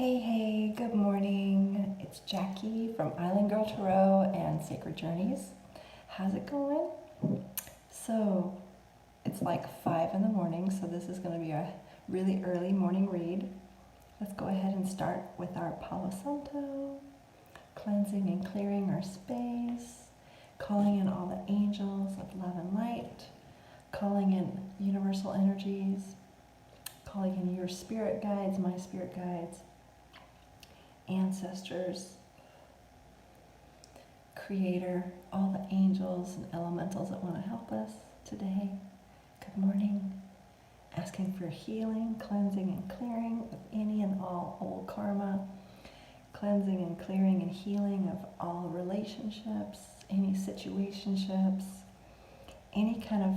Hey, good morning. It's Jackie from Island Girl Tarot and Sacred Journeys. How's it going? So, it's like 5 in the morning, so this is going to be a really early morning read. Let's go ahead and start with our Palo Santo, cleansing and clearing our space, calling in all the angels of love and light, calling in universal energies, calling in your spirit guides, my spirit guides, ancestors, creator, all the angels and elementals that want to help us today. Good morning. Asking for healing, cleansing and clearing of any and all old karma, cleansing and clearing and healing of all relationships, any situationships, any kind of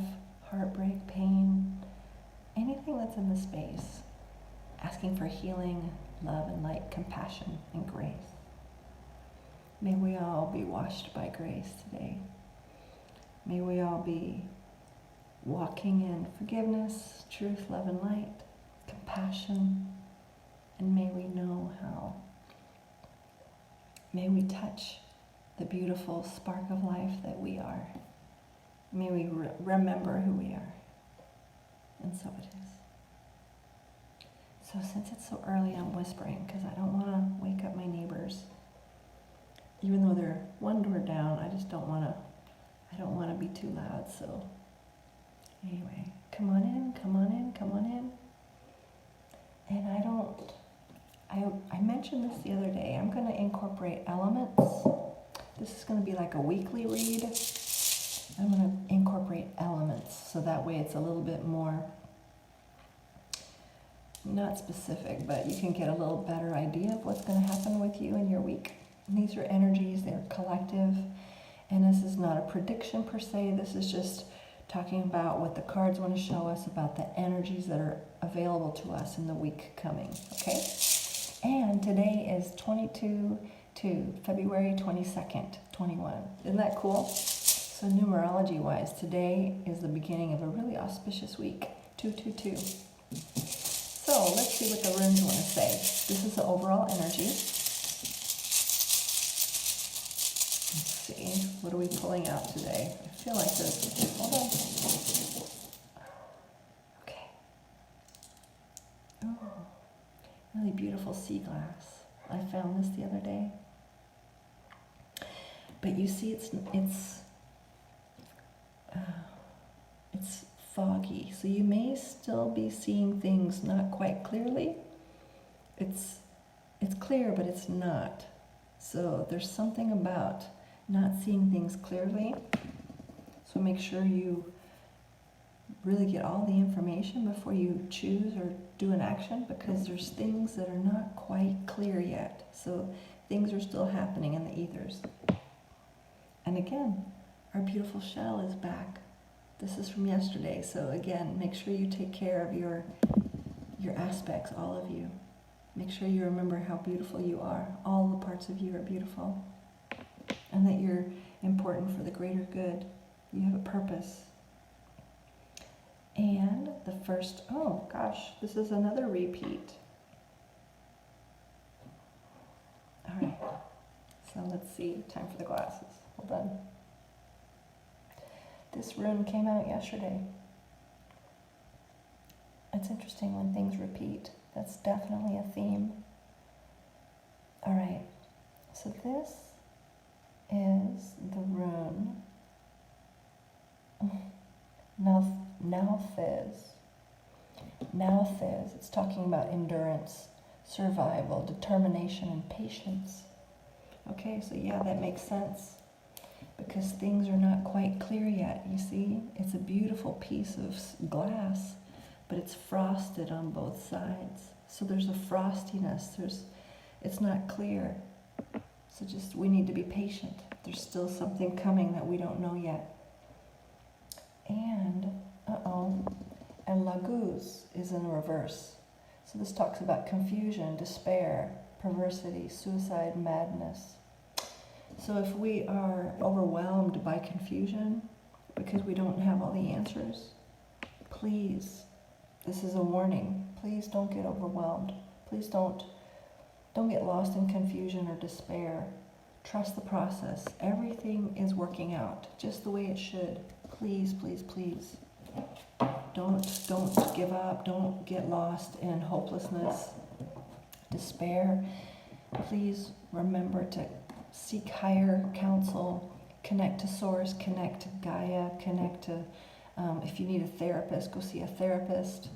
heartbreak, pain, anything that's in the space. Asking for healing, love and light, compassion and grace. May we all be washed by grace today. May we all be walking in forgiveness, truth, love and light, compassion, and may we know how. May we touch the beautiful spark of life that we are. May we remember who we are. And so it is. So since it's so early, I'm whispering because I don't want to wake up my neighbors. Even though they're one door down, I don't want to be too loud. So anyway, come on in. And I mentioned this the other day. I'm going to incorporate elements. This is going to be like a weekly read. I'm going to incorporate elements so that way it's a little bit more not specific, but you can get a little better idea of what's going to happen with you in your week. And these are energies, they're collective, and this is not a prediction per se, this is just talking about what the cards want to show us about the energies that are available to us in the week coming, okay? And today is 22 to February 22nd, 21. Isn't that cool? So numerology-wise, today is the beginning of a really auspicious week, 222. So let's see what the runes want to say. This is the overall energy. Let's see, what are we pulling out today? I feel like there's, hold on. Okay. Oh, really beautiful sea glass. I found this the other day. But you see, it's foggy, so you may still be seeing things not quite clearly. It's clear, but it's not. So there's something about not seeing things clearly. So make sure you really get all the information before you choose or do an action, because there's things that are not quite clear yet. So things are still happening in the ethers. And again, our beautiful shell is back. This is from yesterday, so again, make sure you take care of your aspects, all of you. Make sure you remember how beautiful you are. All the parts of you are beautiful. And that you're important for the greater good. You have a purpose. And the first, oh gosh, this is another repeat. All right, so let's see, time for the glasses. Hold on. This rune came out yesterday. It's interesting when things repeat. That's definitely a theme. All right, so this is the rune Nauthiz. Nauthiz, it's talking about endurance, survival, determination, and patience. Okay, so yeah, that makes sense. Because things are not quite clear yet, you see? It's a beautiful piece of glass, but it's frosted on both sides. So there's a frostiness, it's not clear. So we need to be patient. There's still something coming that we don't know yet. And, and Laguz is in reverse. So this talks about confusion, despair, perversity, suicide, madness. So if we are overwhelmed by confusion because we don't have all the answers, please, this is a warning. Please don't get overwhelmed. Please don't Don't get lost in confusion or despair. Trust the process. Everything is working out just the way it should. Please, please, please. Don't give up. Don't get lost in hopelessness, despair. Please remember to seek higher counsel, connect to Source, connect to Gaia, connect to, if you need a therapist, go see a therapist.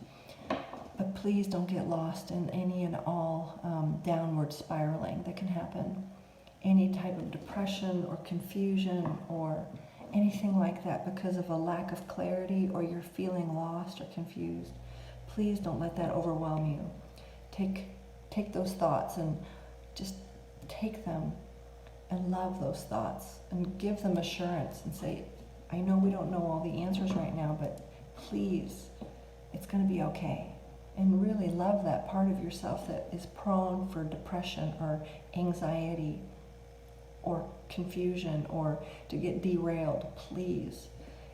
But please don't get lost in any and all downward spiraling that can happen. Any type of depression or confusion or anything like that because of a lack of clarity or you're feeling lost or confused. Please don't let that overwhelm you. Take those thoughts and just take them and love those thoughts and give them assurance and say, I know we don't know all the answers right now, but please, it's going to be okay. And really love that part of yourself that is prone for depression or anxiety or confusion or to get derailed. Please,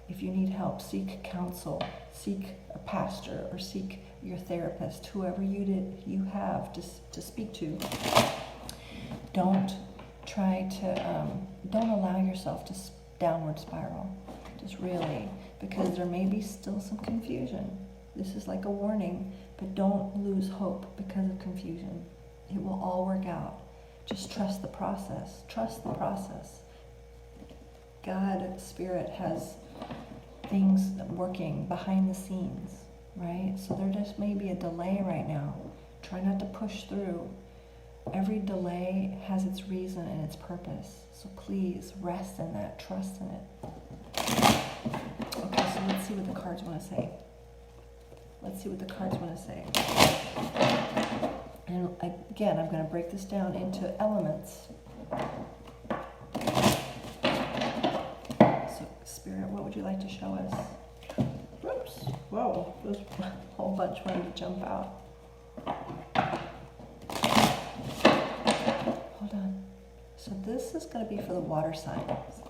if you need help, seek counsel, seek a pastor or seek your therapist, whoever you have to speak to. Don't allow yourself to downward spiral. Just really, because there may be still some confusion. This is like a warning, but don't lose hope because of confusion. It will all work out. Just trust the process. Trust the process. God, Spirit, has things working behind the scenes, right? So there just may be a delay right now. Try not to push through. Every delay has its reason and its purpose. So please rest in that, trust in it. Okay, so let's see what the cards want to say. Let's see what the cards want to say. And again, I'm going to break this down into elements. So, Spirit, what would you like to show us? Whoops. Whoa, there's a whole bunch wanting to jump out. Hold on. So this is going to be for the water signs.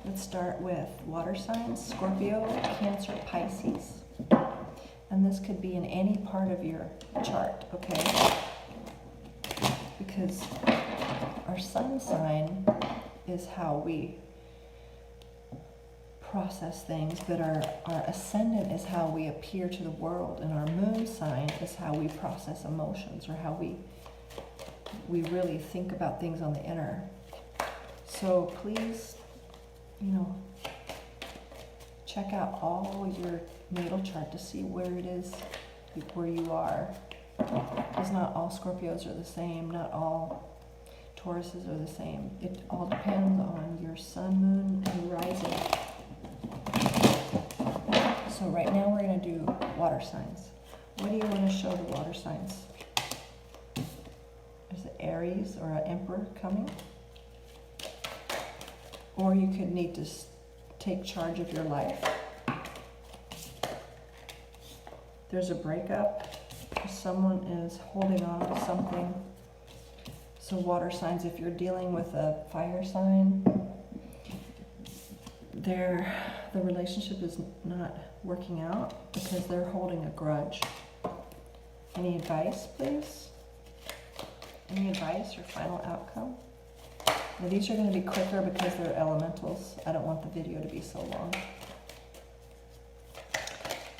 Let's start with water signs: Scorpio, Cancer, Pisces. And this could be in any part of your chart, okay? Because our sun sign is how we process things, but our ascendant is how we appear to the world, and our moon sign is how we process emotions, or how we really think about things on the inner. So please, check out all your natal chart to see where it is, where you are. Because not all Scorpios are the same, not all Tauruses are the same. It all depends on your sun, moon, and rising. So right now we're going to do water signs. What do you want to show the water signs? Is it Aries or an Emperor coming? Or you could need to take charge of your life. There's a breakup. Someone is holding on to something. So water signs, if you're dealing with a fire sign, the relationship is not working out because they're holding a grudge. Any advice, please? Any advice or final outcome? Now these are going to be quicker because they're elementals. I don't want the video to be so long.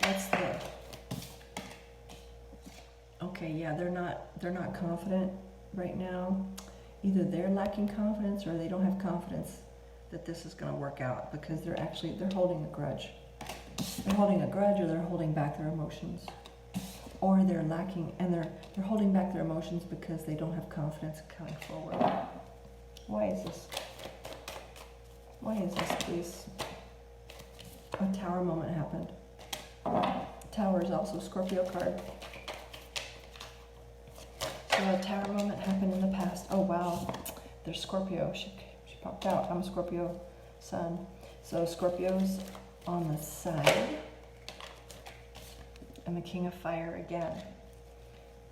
What's the... Okay, yeah, they're not confident right now. Either they're lacking confidence or they don't have confidence that this is going to work out because they're holding a grudge. They're holding a grudge, or they're holding back their emotions. Or they're lacking, and they're holding back their emotions because they don't have confidence coming forward. Why is this? Why is this, please? A Tower moment happened. Tower is also a Scorpio card. So a Tower moment happened in the past. Oh wow, there's Scorpio. She popped out. I'm a Scorpio sun. So Scorpio's on the side. And the King of Fire again.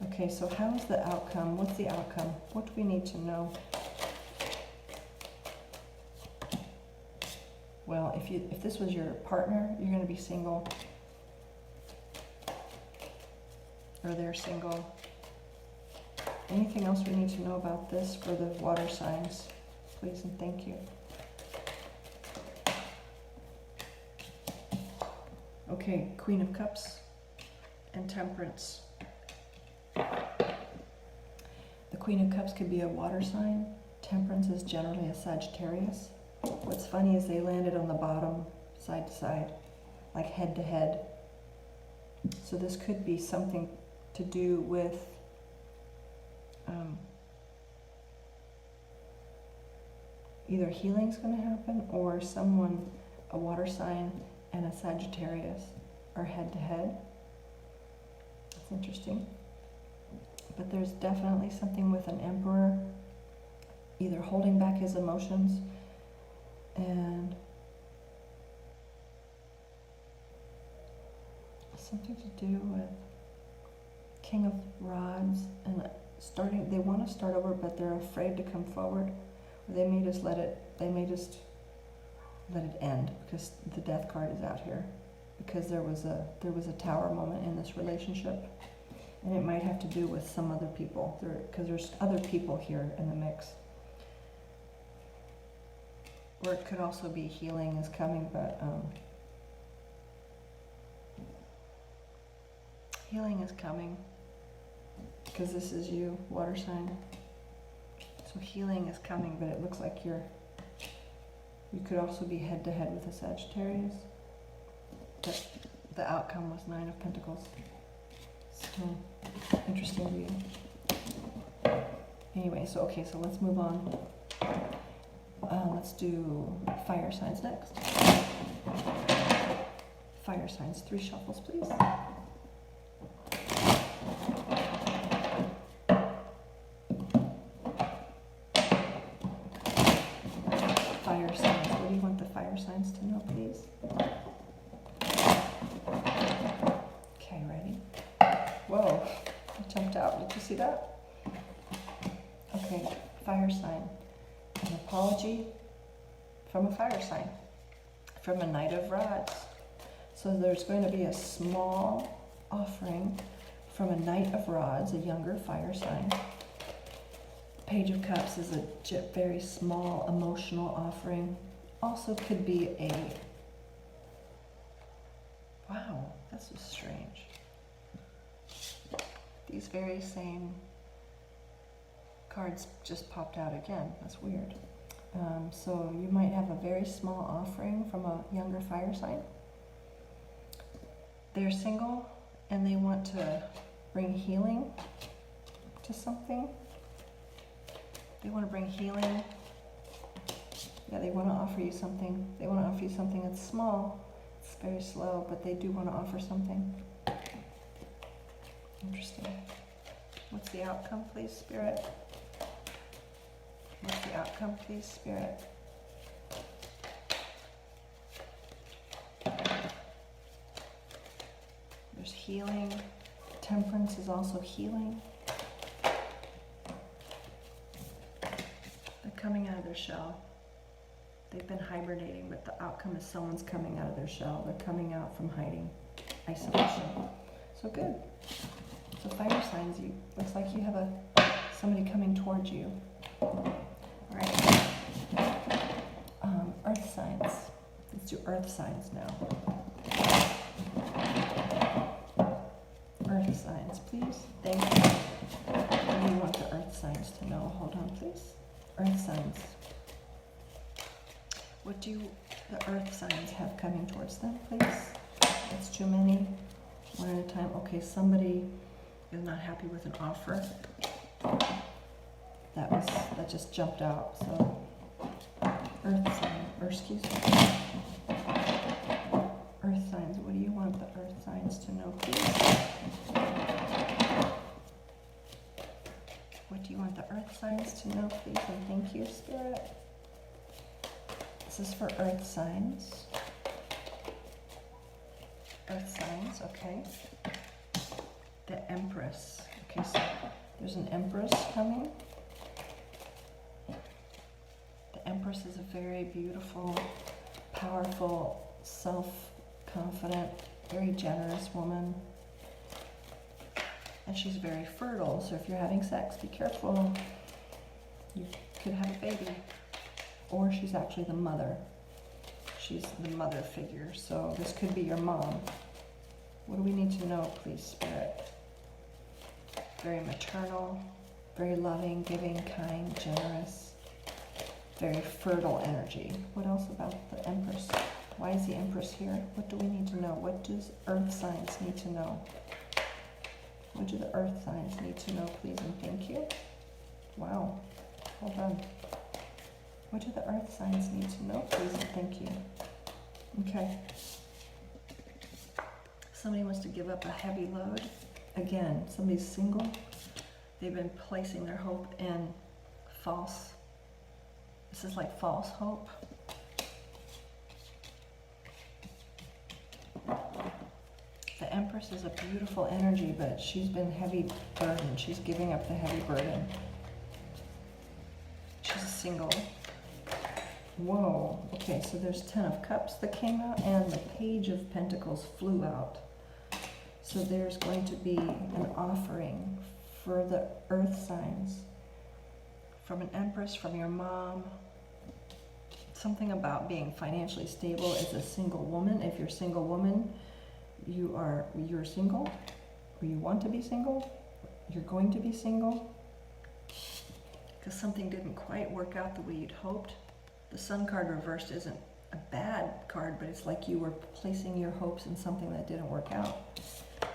Okay, so how's the outcome? What's the outcome? What do we need to know? Well, if this was your partner, you're going to be single. Or they're single. Anything else we need to know about this for the water signs? Please and thank you. Okay, Queen of Cups and Temperance. The Queen of Cups could be a water sign. Temperance is generally a Sagittarius. What's funny is they landed on the bottom, side to side, like head to head. So this could be something to do with either healing's going to happen, or someone, a water sign and a Sagittarius, are head to head. That's interesting. But there's definitely something with an Emperor, either holding back his emotions and something to do with King of Rods and starting. They want to start over, but they're afraid to come forward. They may just let it end, because the Death card is out here, because there was a Tower moment in this relationship, and it might have to do with some other people, because there's other people here in the mix. Or it could also be healing is coming, but healing is coming because this is you, water sign. So healing is coming, but it looks like you could also be head to head with a Sagittarius. But the outcome was 9 of Pentacles. So interesting view. Anyway, so let's move on. Let's do fire signs next. Fire signs, 3 shuffles, please. Fire signs. What do you want the fire signs to know, please? Okay, ready? Whoa, it jumped out. Did you see that? Okay, fire sign. An apology from a fire sign, from a Knight of Rods. So there's going to be a small offering from a Knight of Rods, a younger fire sign. Page of Cups is a very small emotional offering. Also could be a, wow, this is strange. These very same cards just popped out again. That's weird. So you might have a very small offering from a younger fire sign. They're single and they want to bring healing to something. They want to bring healing. Yeah, they want to offer you something. They want to offer you something that's small. It's very slow, but they do want to offer something. Interesting. What's the outcome, please, Spirit? What's the outcome, please, Spirit? There's healing. Temperance is also healing. They're coming out of their shell. They've been hibernating, but the outcome is someone's coming out of their shell. They're coming out from hiding, isolation. So good. So fire signs, looks like you have somebody coming towards you. All right. Earth signs. Let's do earth signs now. Earth signs, please. Thank you. What do you want the earth signs to know? Hold on, please. Earth signs. What do the earth signs have coming towards them, please? That's too many. One at a time. Okay, somebody is not happy with an offer. That just jumped out. So earth sign, or excuse me. Earth signs. What do you want the earth signs to know, please? What do you want the earth signs to know, please? And thank you, Spirit. This is for earth signs. Earth signs, okay. The Empress. Okay, so there's an Empress coming. The Empress is a very beautiful, powerful, self-confident, very generous woman. And she's very fertile, so if you're having sex, be careful. You could have a baby. Or she's actually the mother. She's the mother figure, so this could be your mom. What do we need to know, please, Spirit? Very maternal, very loving, giving, kind, generous, very fertile energy. What else about the Empress? Why is the Empress here? What do we need to know? What does Earth signs need to know? What do the Earth signs need to know, please, and thank you? Wow, hold on. What do the Earth signs need to know, please, and thank you? Okay. Somebody wants to give up a heavy load. Again, somebody's single. They've been placing their hope in false. This is like false hope. The Empress is a beautiful energy, but she's been heavy burden. She's giving up the heavy burden. She's single. Whoa. Okay, so there's 10 of Cups that came out, and the Page of Pentacles flew out. So there's going to be an offering for the Earth signs from an Empress, from your mom. Something about being financially stable as a single woman. If you're a single woman, you're single, or you want to be single, you're going to be single, because something didn't quite work out the way you'd hoped. The Sun card reversed isn't a bad card, but it's like you were placing your hopes in something that didn't work out.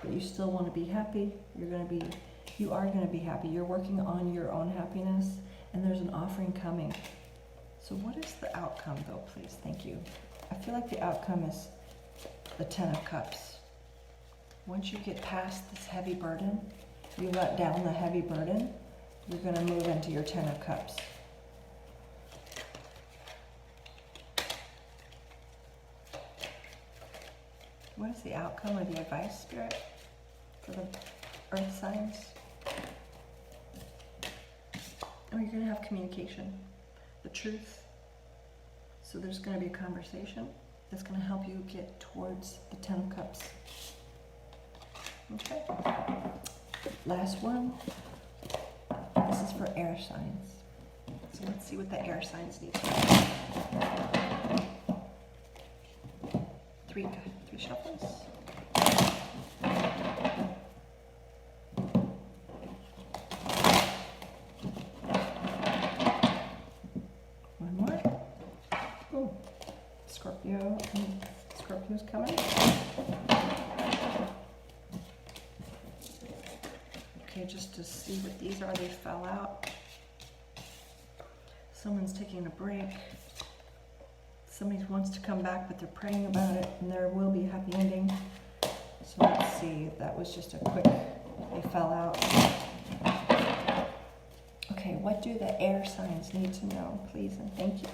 But you still want to be happy. You are going to be happy. You're working on your own happiness, and there's an offering coming. So what is the outcome, though, please? Thank you. I feel like the outcome is the 10 of Cups. Once you get past this heavy burden, you let down the heavy burden, you're going to move into your 10 of Cups. What is the outcome or the advice, Spirit, for the Earth signs? Oh, you're going to have communication, the truth. So there's going to be a conversation that's going to help you get towards the 10 of Cups. Okay. Last one. This is for air signs. So let's see what the air signs need to know. Three shuffles. One more. Oh, Scorpio. Scorpio's coming. Okay, just to see what these are, they fell out. Someone's taking a break. Somebody wants to come back, but they're praying about it, and there will be a happy ending. So let's see, that was just a quick, they fell out. Okay, what do the air signs need to know, please and thank you?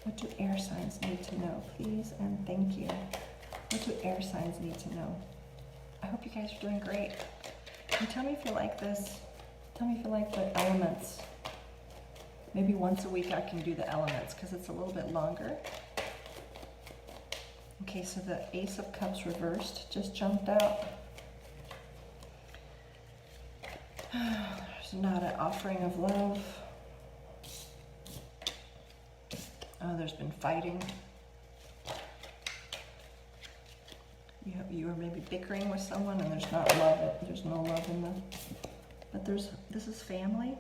What do air signs need to know, please and thank you? What do air signs need to know? I hope you guys are doing great. And tell me if you like this. Tell me if you like the elements. Maybe once a week I can do the elements because it's a little bit longer. Okay, so the Ace of Cups reversed just jumped out. There's not an offering of love. Oh, there's been fighting. You are maybe bickering with someone and there's not love. There's no love in them. But this is family.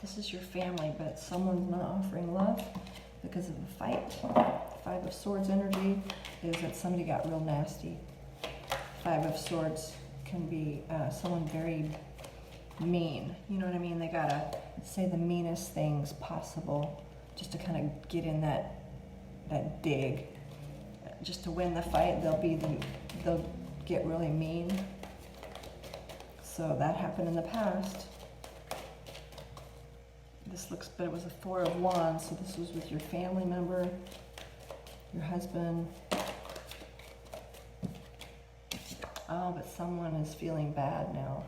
This is your family, but someone's not offering love because of a fight. 5 of Swords energy is that somebody got real nasty. 5 of Swords can be someone very mean. You know what I mean? They gotta say the meanest things possible just to kind of get in that dig. Just to win the fight, they'll get really mean. So that happened in the past. This looks, but it was a 4 of Wands, so this was with your family member, your husband. Oh, but someone is feeling bad now.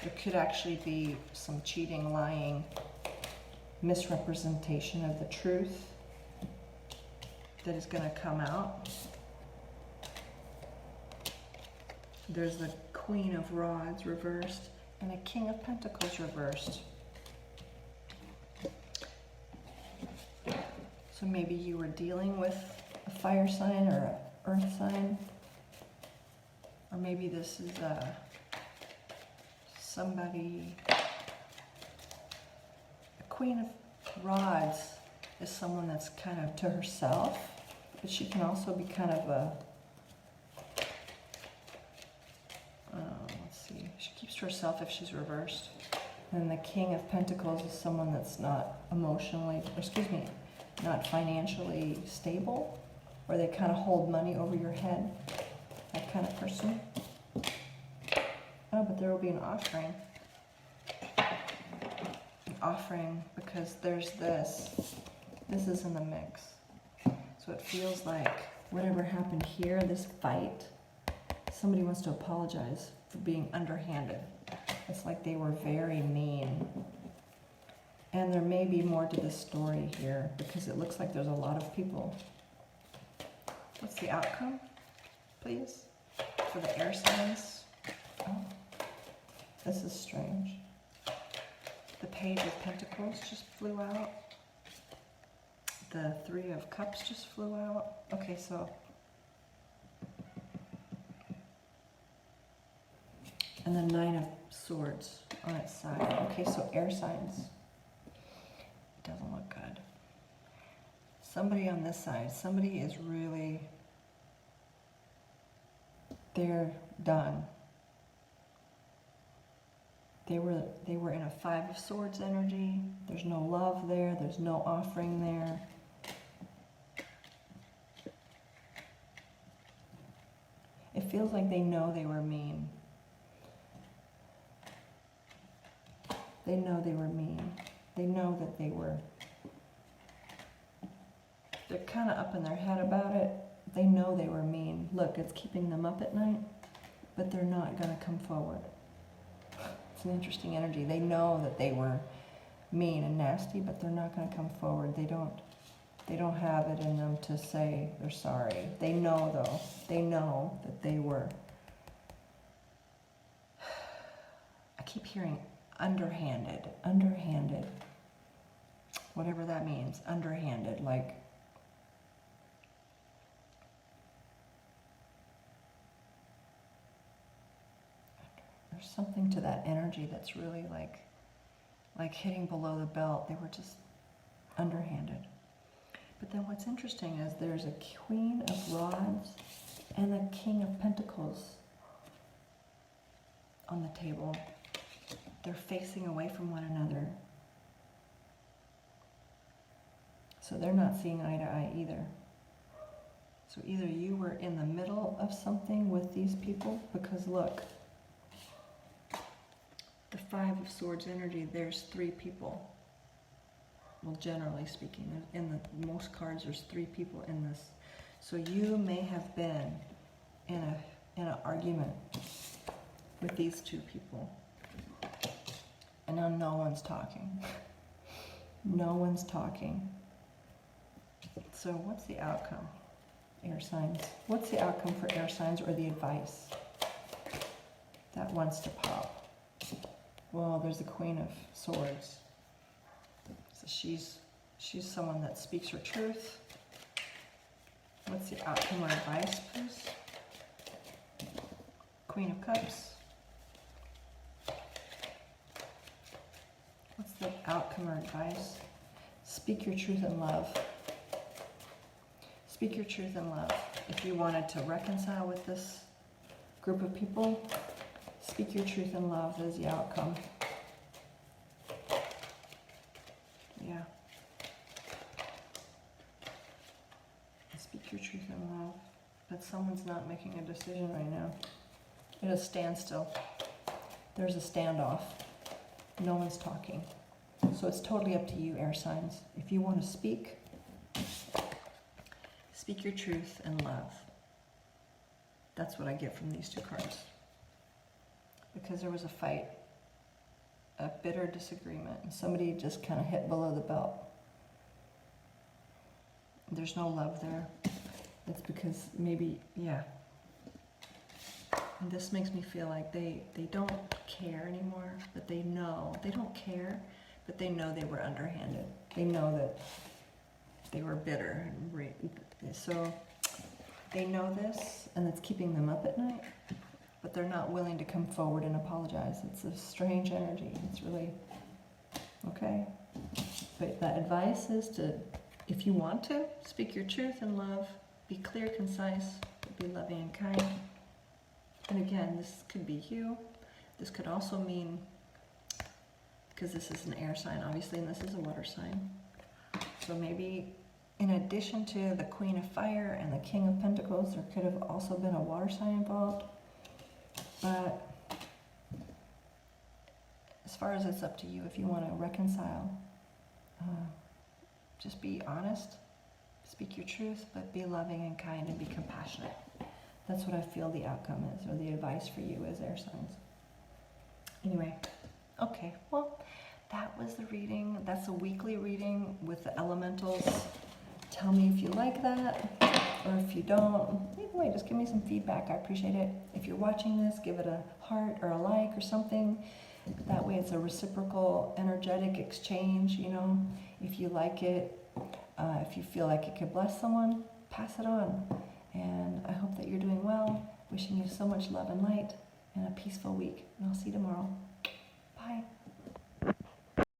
There could actually be some cheating, lying, misrepresentation of the truth that is going to come out. There's the Queen of Rods reversed and a King of Pentacles reversed. So maybe you were dealing with a fire sign or an earth sign. Or maybe this is somebody. A Queen of Rods is someone that's kind of to herself, but she can also be kind of a, let's see, she keeps to herself if she's reversed. And the King of Pentacles is someone that's not emotionally, or excuse me, not financially stable, or they kind of hold money over your head, that kind of person. Oh, but there will be an offering. Offering, because there's this is in the mix. So it feels like whatever happened here, this fight, somebody wants to apologize for being underhanded. It's like they were very mean. And there may be more to this story here, because it looks like there's a lot of people. What's the outcome, please, for the air signs? Oh, this is strange. The Page of Pentacles just flew out. The Three of Cups just flew out. Okay, so. And the Nine of Swords on its side. Okay, so air signs. It doesn't look good. Somebody on this side, somebody is really, they're done. They were in a Five of Swords energy. There's no love there. There's no offering there. It feels like they know they were mean. They know they were mean. They know that they're kind of up in their head about it. They know they were mean. Look, it's keeping them up at night, but they're not going to come forward. It's an interesting energy. They know that they were mean and nasty, but they're not going to come forward. They don't have it in them to say they're sorry. They know, though. They know that they were. I keep hearing underhanded. Whatever that means. Underhanded. Like, there's something to that energy that's really like hitting below the belt. They were just underhanded. But then what's interesting is there's a Queen of Rods and a King of Pentacles on the table. They're facing away from one another. So they're not seeing eye to eye either. So either you were in the middle of something with these people, because look, the Five of Swords energy, there's three people. Well, generally speaking, in the most cards, there's three people in this. So you may have been in an argument with these two people. And now no one's talking. No one's talking. So what's the outcome, air signs? What's the outcome for air signs, or the advice that wants to pop? Well, there's the Queen of Swords. So she's someone that speaks her truth. What's the outcome or advice, please? Queen of Cups. What's the outcome or advice? Speak your truth in love. Speak your truth in love. If you wanted to reconcile with this group of people, speak your truth in love is the outcome. Yeah. Speak your truth in love. But someone's not making a decision right now. It is standstill. There's a standoff. No one's talking. So it's totally up to you, air signs. If you want to speak, speak your truth in love. That's what I get from these two cards. Because there was a fight, a bitter disagreement, and somebody just kind of hit below the belt. There's no love there. That's because maybe, yeah. And this makes me feel like they don't care anymore, but they know. They don't care, but they know they were underhanded. They know that they were bitter. So they know this, and it's keeping them up at night, but they're not willing to come forward and apologize. It's a strange energy. It's really, okay? But the advice is to, if you want to, speak your truth in love, be clear, concise, be loving and kind. And again, this could be you. This could also mean, because this is an air sign, obviously, and this is a water sign. So maybe in addition to the Queen of Fire and the King of Pentacles, there could have also been a water sign involved. But as far as it's up to you, if you want to reconcile, just be honest, speak your truth, but be loving and kind and be compassionate. That's what I feel the outcome is, or the advice for you as air signs. Anyway, okay, well, that was the reading. That's a weekly reading with the elementals. Tell me if you like that, or if you don't. Either way, just give me some feedback. I appreciate it. If you're watching this, give it a heart or a like or something. That way it's a reciprocal, energetic exchange, you know. If you like it, if you feel like it could bless someone, pass it on. And I hope that you're doing well. Wishing you so much love and light and a peaceful week. And I'll see you tomorrow. Bye.